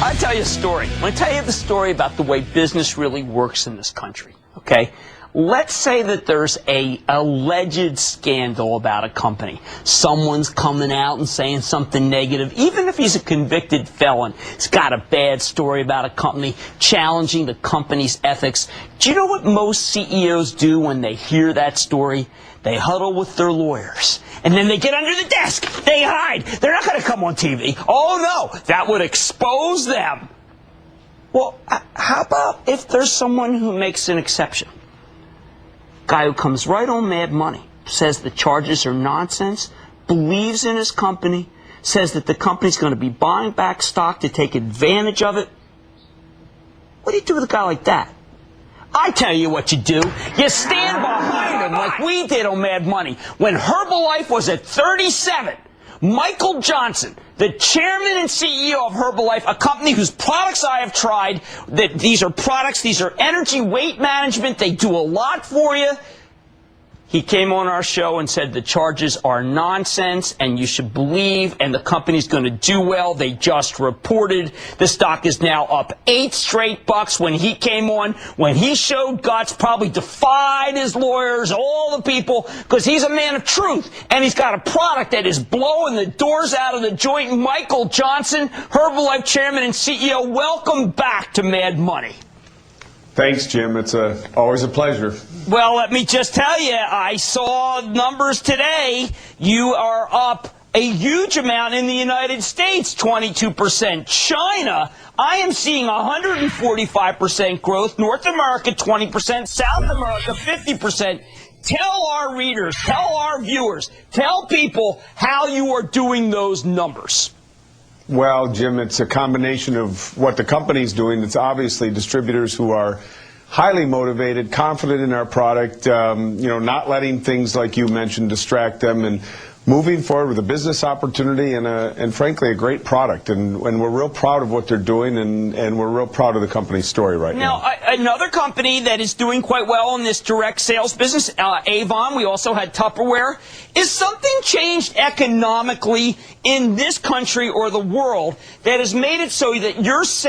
I'll tell you a story. I'm going to tell you the story about the way business really works in this country, okay? Let's say that there's a alleged scandal about a company. Someone's coming out and saying something negative. Even if he's a convicted felon, he's got a bad story about a company, challenging the company's ethics. Do you know what most CEOs do when they hear that story? They huddle with their lawyers. And then they get under the desk. They hide. They're not going to come on TV. Oh, no. That would expose them. Well, how about if there's someone who makes an exception? Guy who comes right on Mad Money, says the charges are nonsense, believes in his company, says that the company's going to be buying back stock to take advantage of it. What do you do with a guy like that? I tell you what you do. You stand behind him like we did on Mad Money. When Herbalife was at 37, Michael Johnson, the chairman and CEO of Herbalife, a company whose products I have tried, that these are energy weight management, they do a lot for you. He came on our show and said the charges are nonsense and you should believe, and the company's going to do well. They just reported the stock is now up 8 straight bucks. When he came on, when he showed guts, probably defied his lawyers, all the people, because he's a man of truth, and he's got a product that is blowing the doors out of the joint. Michael Johnson, Herbalife chairman and CEO, welcome back to Mad Money. Thanks, Jim. It's always a pleasure. Well, let me just tell you, I saw numbers today. You are up a huge amount in the United States, 22%. China, I am seeing 145% growth. North America, 20%. South America, 50%. Tell our readers, tell our viewers, tell people how you are doing those numbers. Well, Jim, it's a combination of what the company's doing. It's obviously distributors who are highly motivated, confident in our product, not letting things like you mentioned distract them, and moving forward with a business opportunity and frankly, a great product. And we're real proud of what they're doing, and we're real proud of the company's story right now. Now, another company that is doing quite well in this direct sales business, Avon, we also had Tupperware. Is something changed economically in this country or the world that has made it so that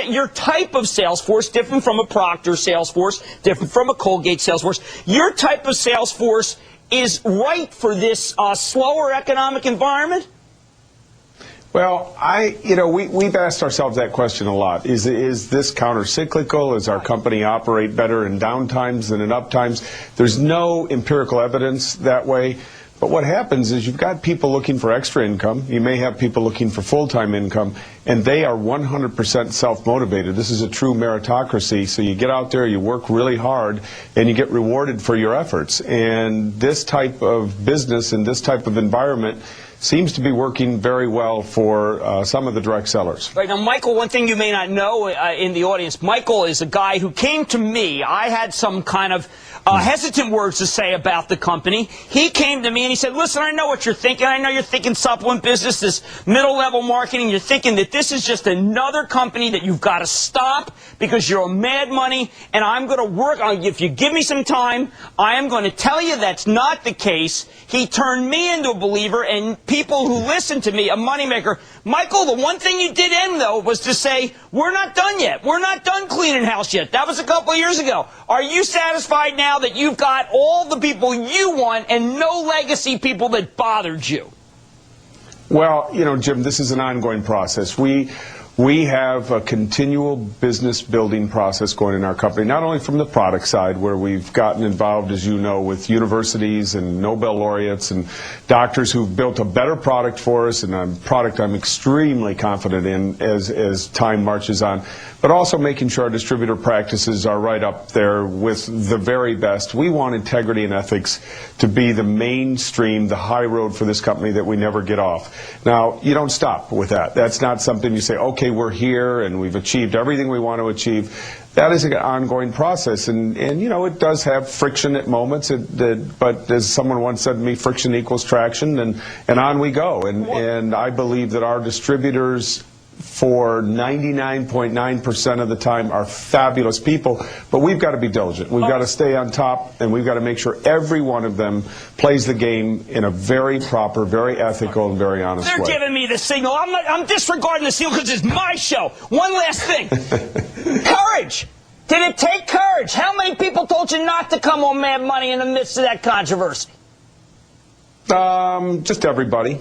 your type of sales force, different from a Procter sales force, different from a Colgate sales force, your type of sales force is right for this slower economic environment? Well, we've asked ourselves that question a lot. Is this counter-cyclical? Does our company operate better in downtimes than in uptimes? There's no empirical evidence that way. But what happens is you've got people looking for extra income. You may have people looking for full-time income, and they are 100% self-motivated. This is a true meritocracy. So you get out there, you work really hard, and you get rewarded for your efforts. And this type of business and this type of environment seems to be working very well for some of the direct sellers. Right. Now, Michael, one thing you may not know in the audience, Michael is a guy who came to me. I had some kind of hesitant words to say about the company. He came to me and he said, listen, I know what you're thinking. I know you're thinking supplement business, this middle-level marketing. You're thinking that this is just another company that you've got to stop because you're a Mad Money, and I'm going to work on, if you give me some time, I am going to tell you that's not the case. He turned me into a believer, and people who listen to me, a moneymaker. Michael, the one thing you did end, though, was to say, we're not done yet. We're not done cleaning house yet. That was a couple of years ago. Are you satisfied now that you've got all the people you want and no legacy people that bothered you? Well, Jim, this is an ongoing process. We have a continual business building process going in our company, not only from the product side, where we've gotten involved, as you know, with universities and Nobel laureates and doctors who've built a better product for us, and a product I'm extremely confident in as time marches on, but also making sure our distributor practices are right up there with the very best. We want integrity and ethics to be the mainstream, the high road for this company that we never get off. Now, you don't stop with that. That's not something you say, okay, we're here and we've achieved everything we want to achieve. That is an ongoing process, and it does have friction at moments, but as someone once said to me, friction equals traction, and on we go. And I believe that our distributors for 99.9% of the time are fabulous people, but we've got to be diligent. We've got to stay on top, and we've got to make sure every one of them plays the game in a very proper, very ethical, and very honest way. They're giving me the signal. I'm disregarding the signal because it's my show. One last thing. Courage. Did it take courage? How many people told you not to come on Mad Money in the midst of that controversy? Just everybody. You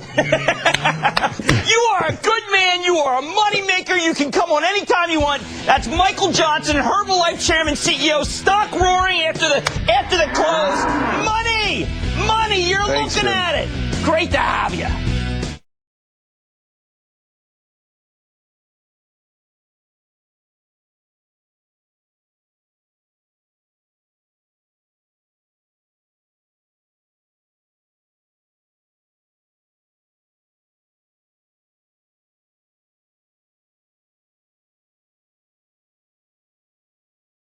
are a good man. You are a money maker. You can come on anytime you want. That's Michael Johnson, Herbalife Chairman, CEO. Stock roaring after the close. Money, money. You're Thanks, looking Jim. at it. Great to have you.